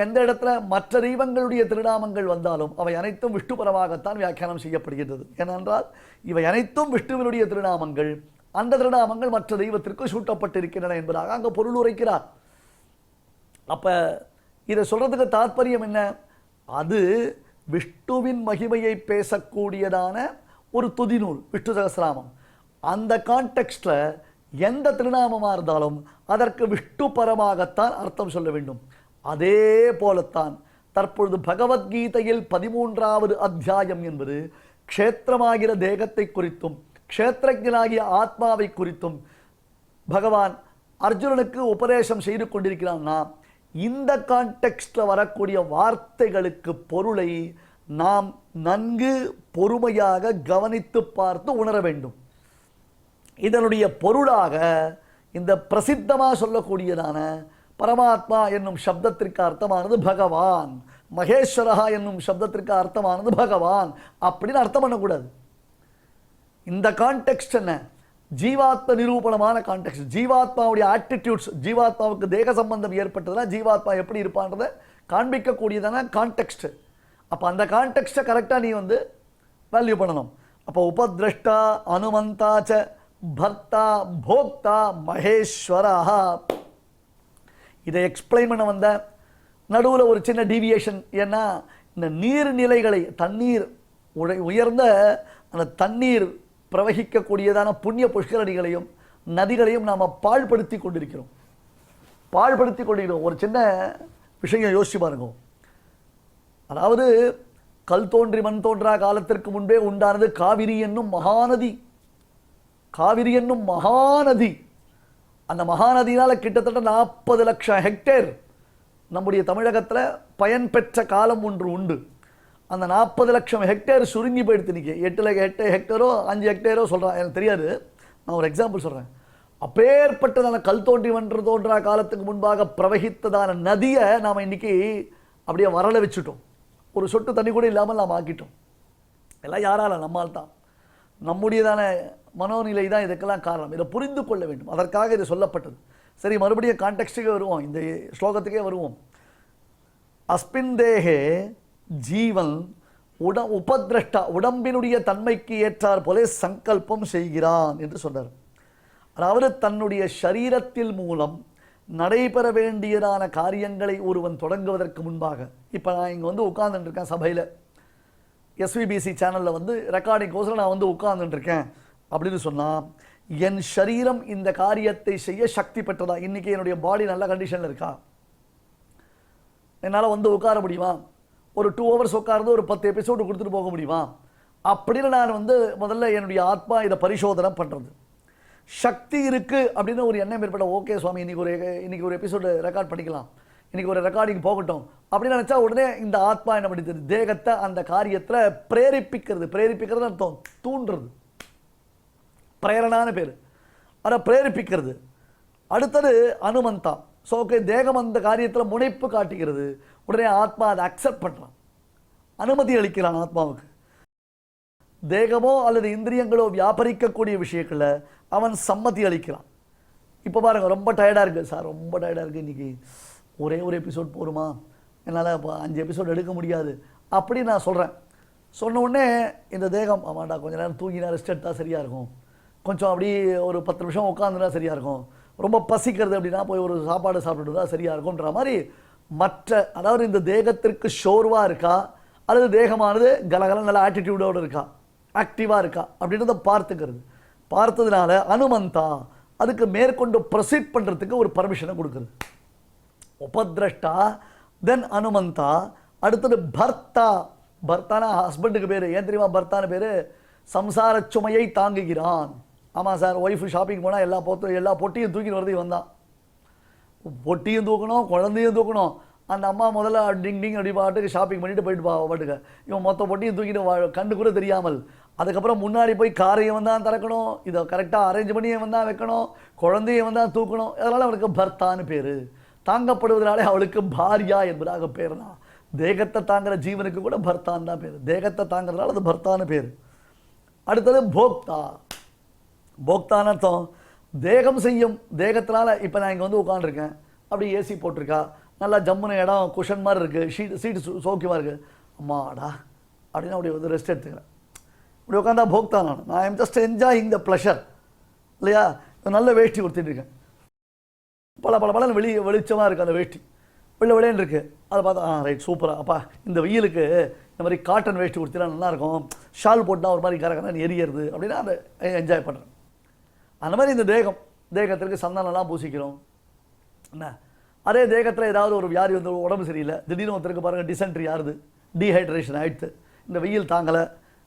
எந்த இடத்துல மற்ற தெய்வங்களுடைய திருநாமங்கள் வந்தாலும் அவை அனைத்தும் விஷ்ணுபரமாகத்தான் வியாக்கியானம் செய்யப்படுகின்றது. ஏனென்றால் இவை அனைத்தும் விஷ்ணுவினுடைய திருநாமங்கள், அந்த திருநாமங்கள் மற்ற தெய்வத்திற்கு சூட்டப்பட்டிருக்கின்றன என்பதாக அங்கே பொருள் உரைக்கிறார். அப்போ இதை சொல்றதுக்கு தாற்பயம் என்ன? அது விஷ்ணுவின் மகிமையை பேசக்கூடியதான ஒரு துதிநூல் விஷ்ணு சகஸ்ரநாமம். அந்த கான்டெக்ஸ்டில் எந்த திருநாமமாக இருந்தாலும் அதற்கு விஷ்ணு பரமாகத்தான் அர்த்தம் சொல்ல வேண்டும். அதே போலத்தான் தற்பொழுது பகவத்கீதையில் 13வது அத்தியாயம் என்பது க்ஷேத்திரமாகிற தேகத்தை குறித்தும் க்ஷேத்திரஜனாகிய ஆத்மாவை குறித்தும் பகவான் அர்ஜுனனுக்கு உபதேசம் செய்து கொண்டிருக்கிறான்னா, இந்த கான்டெக்ஸ்டில் வரக்கூடிய வார்த்தைகளுக்கு பொருளை நாம் நன்கு பொறுமையாக கவனித்து பார்த்து உணர வேண்டும். இதனுடைய பொருளாக இந்த பிரசித்தமாக சொல்லக்கூடியதான பரமாத்மா என்னும் சப்தத்திற்கு அர்த்தமானது பகவான், மகேஸ்வரா என்னும் சப்தத்திற்கு அர்த்தமானது பகவான் அப்படின்னு அர்த்தம் பண்ணக்கூடாது. இந்த கான்டெக்ஸ்ட் என்ன? ஜீவாத்ம நிரூபணமான கான்டெக்ஸ்ட். ஜீவாத்மாவுடைய ஆட்டிடியூட்ஸ், ஜீவாத்மாவுக்கு தேக சம்பந்தம் ஏற்பட்டதுன்னா ஜீவாத்மா எப்படி இருப்பான்றதை காண்பிக்கக்கூடியதான கான்டெக்ஸ்ட். அப்போ அந்த கான்டெக்ஸ்ட்டை கரெக்டாக நீ வேல்யூ பண்ணணும். அப்போ உபதிரஷ்டா அனுமந்தாச்ச பர்த்தா போக்தா மகேஸ்வரா. இதை எக்ஸ்பிளைன் பண்ண வந்த நடுவில் ஒரு சின்ன டீவியேஷன். ஏன்னா இந்த நீர்நிலைகளை, தண்ணீர் உயர்ந்த அந்த தண்ணீர் பிரவகிக்கக்கூடியதான புண்ணிய புஷ்கரணிகளையும் நதிகளையும் நாம் பாழ்படுத்தி கொண்டிருக்கிறோம். ஒரு சின்ன விஷயம் யோசிச்சு பாருங்க. அதாவது கல் தோன்றி மண் தோன்றா காலத்திற்கு முன்பே உண்டானது காவிரி என்னும் மகாநதி. காவிரி என்னும் மகாநதி, அந்த மகாநதியினால் கிட்டத்தட்ட 40 லட்சம் ஹெக்டேர் நம்முடைய தமிழகத்தில் பயன் பெற்ற காலம் ஒன்று உண்டு. அந்த 40 லட்சம் ஹெக்டேர் சுருங்கி போயிடுத்து. இன்றைக்கி 8 ஹெக்டேரோ 5 ஹெக்டேரோ சொல்கிறான், எனக்கு தெரியாது. நான் ஒரு எக்ஸாம்பிள் சொல்கிறேன். அப்பேற்பட்டதான கல் தோன்றி மன்று தோன்றா காலத்துக்கு முன்பாக பிரவகித்ததான நதியை நாம் இன்றைக்கி அப்படியே வரல வச்சுட்டோம். ஒரு சொட்டு தண்ணி கூட இல்லாமல் நாம் ஆக்கிட்டோம். எல்லாம் யாரால? நம்மால் தான். நம்முடையதான மனோநிலை தான் இதுக்கெல்லாம் காரணம். இதை புரிந்து கொள்ள வேண்டும். அதற்காக இது சொல்லப்பட்டது. சரி, மறுபடியும் கான்டெக்ஸ்டுக்கே வருவோம், இந்த ஸ்லோகத்துக்கே வருவோம். அஸ்மின் தேகே ஜீவன் உபதிரஷ்டா, உடம்பினுடைய தன்மைக்கு ஏற்றார் போல சங்கல்பம் செய்கிறான் என்று சொன்னார். அதாவது தன்னுடைய சரீரத்தில் மூலம் நடைபெற வேண்டியதான காரியங்களை ஒருவன் தொடங்குவதற்கு முன்பாக, இப்போ நான் இங்கே உட்கார்ந்துட்டுருக்கேன் சபையில், எஸ்விபிசி சேனலில் ரெக்கார்டிங் கோர்ஸில் நான் உட்கார்ந்துட்டுருக்கேன் அப்படின்னு சொன்னால் என் சரீரம் இந்த காரியத்தை செய்ய சக்தி பெற்றதா? இன்றைக்கி என்னுடைய பாடி நல்ல கண்டிஷனில் இருக்கா? என்னால் உட்கார முடியுமா? ஒரு 2 ஹவர்ஸ் உட்கார்ந்து ஒரு 10 எபிசோடு கொடுத்துட்டு போக முடியுமா? அப்படின்னு நான் முதல்ல என்னுடைய ஆத்மா இதை பரிசோதனை பண்ணுறது. சக்தி இருக்குது அப்படின்னு ஒரு எண்ணம் ஏற்பட்ட, ஓகே சுவாமி இன்னைக்கு ஒரு எபிசோடு ரெக்கார்ட் பண்ணிக்கலாம், இன்றைக்கி ஒரு ரெக்கார்டிங் போகட்டும் அப்படின்னு நினச்சா உடனே இந்த ஆத்மா என்ன பண்ணிடுது? தேகத்தை அந்த காரியத்தில் பிரேரிப்பிக்கிறது அர்த்தம் தூண்டுறது, பிரேரணான பேர். அதை பிரேரிப்பிக்கிறது. அடுத்தது அனுமந்தா. ஸோ ஓகே, தேகம் அந்த காரியத்தில் முனைப்பு காட்டுகிறது. உடனே ஆத்மா அதை அக்செப்ட் பண்ணுறான், அனுமதி அளிக்கிறான் ஆத்மாவுக்கு. தேகமோ அல்லது இந்திரியங்களோ வியாபரிக்கக்கூடிய விஷயங்களில் அவன் சம்மதி அளிக்கிறான். இப்போ பாருங்கள், ரொம்ப டயர்டாக இருக்குது சார், ரொம்ப டயர்டாக இருக்குது, இன்றைக்கி ஒரே ஒரு எபிசோட் போருமா, என்னால் இப்போ 5 எபிசோட் எடுக்க முடியாது அப்படி நான் சொல்கிறேன். சொன்ன உடனே இந்த தேகம், ஆமாண்டா கொஞ்சம் நேரம் தூங்கினா ரெஸ்ட் எடுத்தால் சரியாக இருக்கும், கொஞ்சம் அப்படி ஒரு 10 நிமிஷம் உட்காந்துனா சரியாக இருக்கும், ரொம்ப பசிக்கிறது அப்படின்னா போய் ஒரு சாப்பாடு சாப்பிட்டுட்டு தான் சரியாக இருக்கும்ன்ற மாதிரி மற்ற, அதாவது இந்த தேகத்திற்கு ஷோர்வாக இருக்கா அல்லது தேகமானது கலகல நல்ல ஆட்டிடியூடோடு இருக்கா, ஆக்டிவாக இருக்கா அப்படின்றத பார்த்ததுனால அனுமந்தா அதுக்கு மேற்கொண்டு ப்ரொசீட் பண்ணுறதுக்கு ஒரு பர்மிஷனை கொடுக்குறது. உபத்ரஷ்டா, தென் அனுமந்தா, அடுத்தது பர்த்தா. பர்த்தானா ஹஸ்பண்டுக்கு பேர். ஏன் தெரியுமா பர்த்தான பேர்? சம்சார சுமையை தாங்குகிறான். ஆமாம் சார், ஒய்ஃபு ஷாப்பிங் போனால் எல்லா பொட்டியும் தூக்கின்னு வரது இவன் தான். பொட்டியும் தூக்கணும், குழந்தையும் தூக்கணும். அந்த அம்மா முதல்ல டிங் டிங் அப்படி பாட்டுக்கு ஷாப்பிங் பண்ணிட்டு போயிட்டு பாட்டுக்கு இவன் மொத்த பொட்டியும் தூக்கிட்டு கண்டு கூட தெரியாமல். அதுக்கப்புறம் முன்னாடி போய் காரையும் வந்தான் திறக்கணும், இதை கரெக்டாக அரேஞ்ச் பண்ணியே வந்தான் வைக்கணும், குழந்தையும் வந்தான் தூக்கணும். அதனால் அவளுக்கு பர்த்தான்னு பேர். தாங்கப்படுவதனாலே அவளுக்கு பாரியா என்பதாக பேர் தான். தேகத்தை தாங்குற ஜீவனுக்கு கூட பர்த்தான் தான் பேர். தேகத்தை தாங்கிறதுனால அது பர்த்தான்னு பேர். அடுத்தது போக்தா. போக்தான்னு அர்த்தம் தேகம் செய்யும். தேகத்தினால இப்போ நான் இங்கே வந்து உட்காந்துருக்கேன், அப்படி ஏசி போட்டிருக்கா, நல்லா ஜம்முன இடம், குஷன் மாதிரி இருக்குது, சீட்டு சௌக்கியமாக இருக்குது. அம்மாடா அப்படின்னு அப்படி வந்து ரெஸ்ட் எடுத்துக்கிறேன். இப்படி உட்காந்தா போக்தா. நான் I'm just enjoying the pleasure இல்லையா? நல்ல வேஷ்டி கொடுத்துட்டு இருக்கேன், பல வெளிச்சமாக இருக்குது அந்த வேஷ்டி, வெளியேன்னு இருக்குது. அதை பார்த்தா ரைட் சூப்பராக, அப்பா இந்த வெயிலுக்கு இந்த மாதிரி காட்டன் வேஷ்டி கொடுத்தா நல்லாயிருக்கும், ஷால் போட்டால் ஒரு மாதிரி கரகரன்னு எரியறது அப்படின்னு அதை என்ஜாய் பண்ணுறேன். அந்த மாதிரி இந்த தேகத்திற்கு சந்தனம்லாம் பூசிக்கிறோம் என்ன. அதே தேகத்தில் ஏதாவது ஒரு வியாதி வந்து உடம்பு சரியில்லை, திடீர்னு ஒருத்தருக்கு பாருங்கள் டிசென்ட்ரி ஆகுது, டீஹைட்ரேஷன் ஆகிடுது, இந்த வெயில் தாங்கலை,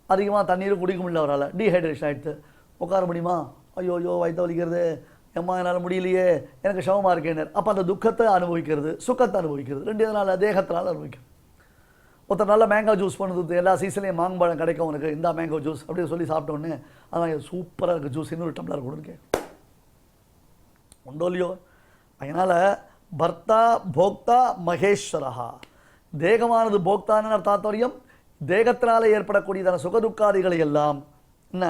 அதிகமாக தண்ணீரும் குடிக்க முடியல, அவரால் டீஹைட்ரேஷன் ஆகிடுது, உட்கார முடியுமா, ஐயோ வயிற்று வலிக்கிறது, எம்மா என்னால் முடியலையே, எனக்கு சமமாக இருக்கேன்னு. அப்போ அந்த துக்கத்தை அனுபவிக்கிறது, சுக்கத்தை அனுபவிக்கிறது, ரெண்டு இதனால் தேகத்தினால் அனுபவிக்கிறது. ஒருத்தர் நல்ல மேங்கோ ஜூஸ் பண்ணுறது, எல்லா சீசன்லேயும் மாம்பழம் கிடைக்கும் உனக்கு, இந்த மேங்கோ ஜூஸ் அப்படின்னு சொல்லி சாப்பிட்டோன்னே அதான் சூப்பராக இருக்குது ஜூஸ், இன்னொரு டம்ளர் கொடுங்க உண்டோ இல்லையோ. அதனால் பர்த்தா போக்தா மகேஸ்வரஹா. தேகமானது போக்தான தாத்பரியம். தேகத்தினால ஏற்படக்கூடியதான சுகதுக்காதிகளை எல்லாம் என்ன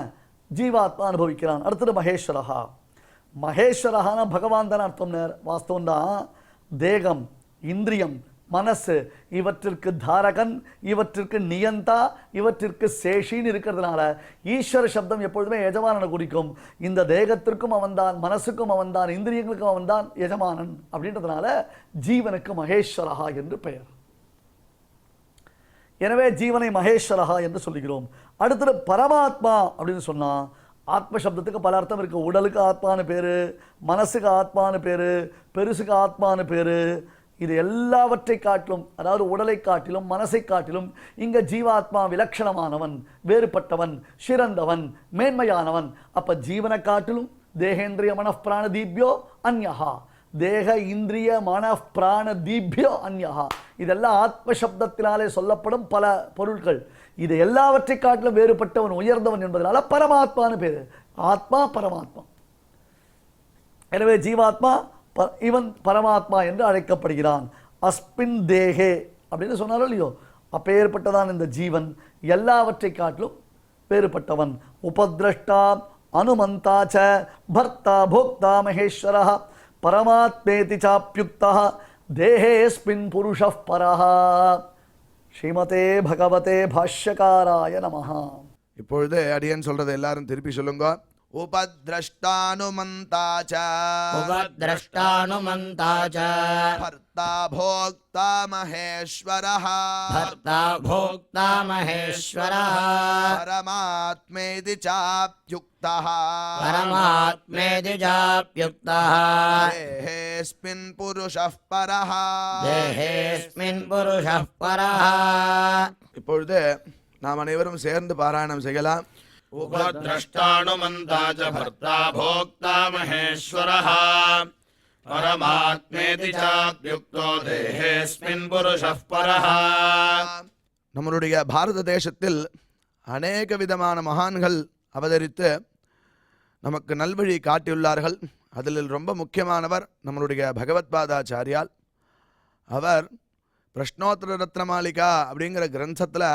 ஜீவாத்மா அனுபவிக்கிறான். அடுத்தது மகேஸ்வரஹா. மகேஸ்வரஹான பகவான் தானே அர்த்தம். வாஸ்தவம் தான். தேகம், இந்திரியம், மனசு இவற்றிற்கு தாரகன், இவற்றிற்கு நியந்தா, இவற்றிற்கு சேஷின்னு இருக்கிறதுனால ஈஸ்வர சப்தம் எப்பொழுதுமே எஜமானனை குறிக்கும். இந்த தேகத்திற்கும் அவன்தான், மனசுக்கும் அவன்தான், இந்திரியங்களுக்கும் அவன்தான் எஜமானன். அப்படின்றதுனால ஜீவனுக்கு மகேஸ்வரஹா என்று பெயர். எனவே ஜீவனை மகேஸ்வரஹா என்று சொல்லுகிறோம். அடுத்தது பரமாத்மா அப்படின்னு சொன்னா, ஆத்ம சப்தத்துக்கு பல அர்த்தம் இருக்குது. உடலுக்கு ஆத்மானு பேர், மனசுக்கு ஆத்மானு பேர், பெருசுக்கு ஆத்மானு பேர். இது எல்லாவற்றை காட்டிலும், அதாவது உடலை காட்டிலும் மனசை காட்டிலும் இங்கே ஜீவாத்மா விலட்சணமானவன், வேறுபட்டவன், சிறந்தவன், மேன்மையானவன். அப்போ ஜீவனை காட்டிலும் தேகேந்திரிய மனப்பிராண தீபியோ அந்யஹா, தேக இந்திரிய மனப்பிராண தீபியோ அந்யஹா. இதெல்லாம் ஆத்ம சப்தத்தினாலே சொல்லப்படும் பல பொருட்கள். இது எல்லாவற்றை காட்டிலும் வேறுபட்டவன், உயர்ந்தவன் என்பதனால பரமாத்மான்னு பேர். ஆத்மா பரமாத்மா. எனவே ஜீவாத்மா இவன் பரமாத்மா என்று அழைக்கப்படுகிறான். அஸ்மின் தேகே அப்படின்னு சொன்னாலும் இல்லையோ, அப்பேற்பட்டதான் இந்த ஜீவன் எல்லாவற்றை காட்டிலும் வேறுபட்டவன். உபத்ரஷ்டா அனுமந்தாச்ச பர்த்தா போக்தா மகேஸ்வரா பரமாத்மேதி சாப்யுக்தா தேஹேஸ்மின் புருஷः பரஹ. ஸ்ரீமதே பகவதே பாஷ்யகாராய நமஹ. இப்பொழுது அடியன் சொல்றதை எல்லாரும் திருப்பி சொல்லுங்க. उपद्रष्टानुमन्ताच उपद्रष्टानुमन्ताच भर्ता भोक्ता महेश्वरः भर्ता भोक्ता महेश्वरः परमात्मेति चाप्युक्तः परमात्मेति चाप्युक्तः देहेऽस्मिन् पुरुषः परः देहेऽस्मिन् पुरुषः परः. இப்பொழுது நாம் அனைவரும் சேர்ந்து பாராயணம் செய்யலாம். उपद्रष्टानुमन्ताच भर्ता भोक्ता महेश्वरः परमात्मेति चाप्युक्तो देहेऽस्मिन् पुरुषः परः. நம்மளுடைய பாரத தேசத்தில் அநேக விதமான மகான்கள் அவதரித்து நமக்கு நல்வழி காட்டியுள்ளார்கள். அதில் ரொம்ப முக்கியமானவர் நம்மளுடைய பகவத்பாதாச்சாரியால். அவர் பிரஷ்னோத்தர ரத்னமாலிகா அப்படிங்கிற கிரந்தத்தில்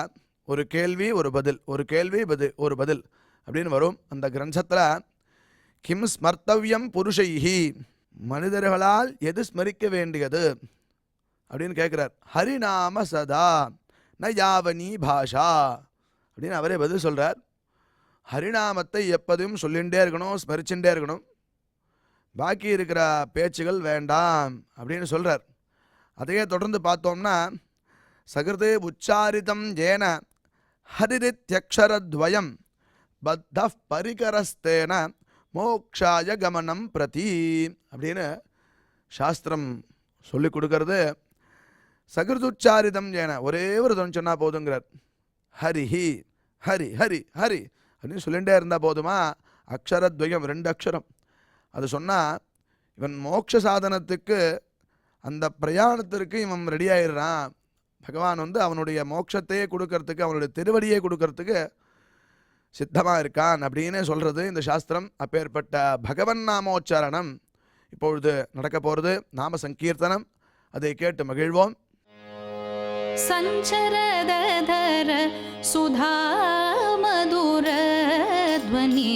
ஒரு கேள்வி ஒரு பதில், ஒரு கேள்வி ஒரு பதில் அப்படின்னு வரும். அந்த கிரந்தத்தில் கிம் ஸ்மர்த்தவ்யம் புருஷைஹி, மனிதர்களால் எது ஸ்மரிக்க வேண்டியது அப்படின்னு கேட்குறார். ஹரிநாம சதா ந யாவனி பாஷா அப்படின்னு அவரே பதில் சொல்கிறார். ஹரிநாமத்தை எப்போதும் சொல்லிகிட்டே இருக்கணும், ஸ்மரிச்சுட்டே இருக்கணும், பாக்கி இருக்கிற பேச்சுகள் வேண்டாம் அப்படின்னு சொல்கிறார். அதையே தொடர்ந்து பார்த்தோம்னா, சகிருதே உச்சாரிதம் ஏன ஹரிரித்யக்ஷரத்வயம் பத்த பரிகரஸ்தேன மோக்ஷாய கமனம் பிரதி அப்படின்னு சாஸ்திரம் சொல்லி கொடுக்கறது சகிருதுச்சாரிதம் ஏன ஒரே ஒரு தன் சொன்னால் போதுங்கிறார். ஹரி ஹி ஹரி ஹரி ஹரி அப்படின்னு சொல்லிகிட்டே இருந்தால் போதுமா? அக்ஷரத்வயம் 2 அக்ஷரம் அது சொன்னால் இவன் மோட்ச சாதனத்துக்கு அந்த பிரயாணத்திற்கு இவன் ரெடி ஆயிடுறான். பகவான் அவனுடைய மோட்சத்தையே கொடுக்கறதுக்கு அவனுடைய திருவடியை கொடுக்கறதுக்கு சித்தமாக இருக்கான் அப்படின்னு சொல்கிறது இந்த சாஸ்திரம். அப்பேற்பட்ட பகவன் நாமோச்சாரணம் இப்பொழுது நடக்க போகிறது. நாம சங்கீர்த்தனம், அதை கேட்டு மகிழ்வோம். சஞ்சரதர சுதா மதுர த்வனி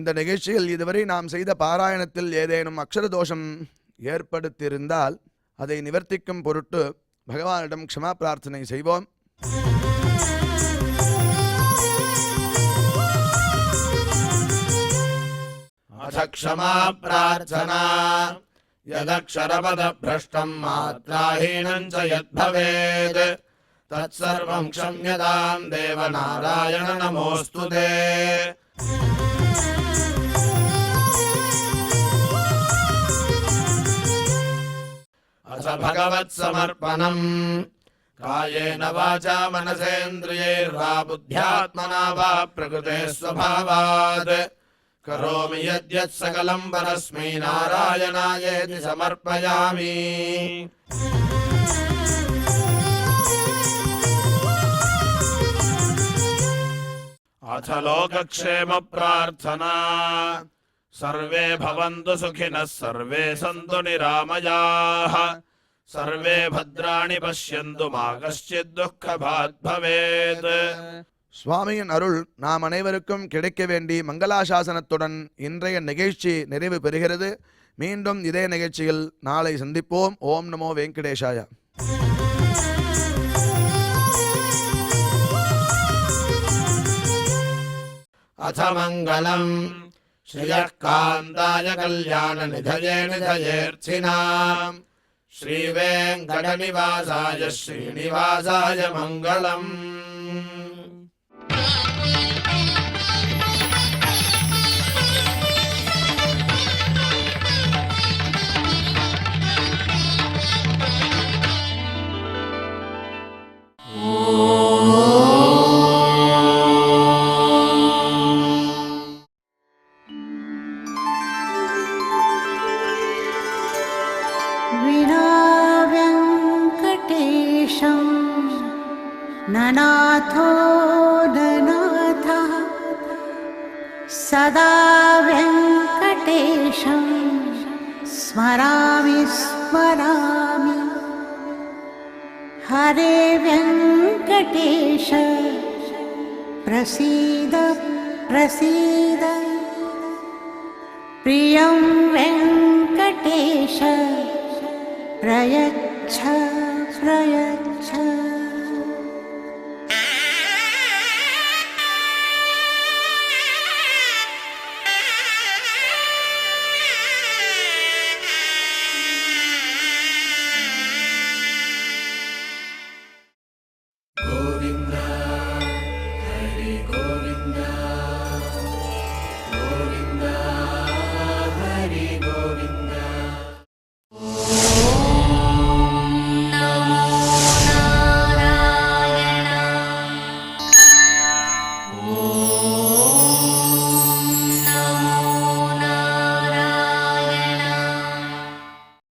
இந்த நிகழ்ச்சியில் இதுவரை நாம் செய்த பாராயணத்தில் ஏதேனும் அக்ஷர தோஷம் ஏற்படுத்தியிருந்தால் அதை நிவர்த்திக்கும் பொருட்டு பகவானிடம் க்ஷமா பிரார்த்தனை செய்வோம். अथ क्षमा प्रार्थना यदक्षरपदभ्रष्टम् मात्राहीनम् च यद्भवेत् तत्सर्वम् क्षम्यताम् देवनारायण नमोऽस्तु ते। अथ भगवत्समर्पणम् कायेन वाचा मनसेन्द्रियैर्वा बुद्ध्यात्मना वा प्रकृते स्वभावात् करोमि यद्यत् सकलं परस्मै नारायणायेति समर्पयामि। अथ लोकक्षेम प्रार्थना सर्वे भवन्तु सुखिनः सर्वे सन्तु निरामयाः सर्वे भद्राणि पश्यन्तु मा कश्चित् दुःखभाग् भवेत्। சுவாமியின் அருள் நாம் அனைவருக்கும் கிடைக்க வேண்டி மங்களாசாசனத்துடன் இன்றைய நிகழ்ச்சி நிறைவு பெறுகிறது. மீண்டும் இதே நிகழ்ச்சியில் நாளை சந்திப்போம். ஓம் நமோ வெங்கடேஷாய. अथ मङ्गलम् श्रियः कान्ताय कल्याणनिधये निधयेऽर्थिनाम् श्रीवेङ्कटनिवासाय श्रीनिवासाय मङ्गलम्। विनाव्यङ्कटेशं ननाथो ननाथः सदा व्यङ्कटेशं स्मरामि स्मरामि। हरे व्यङ्कटेश प्रसीद प्रसीद प्रियं वेङ्कटेश प्रयच्छ प्रयच्छ।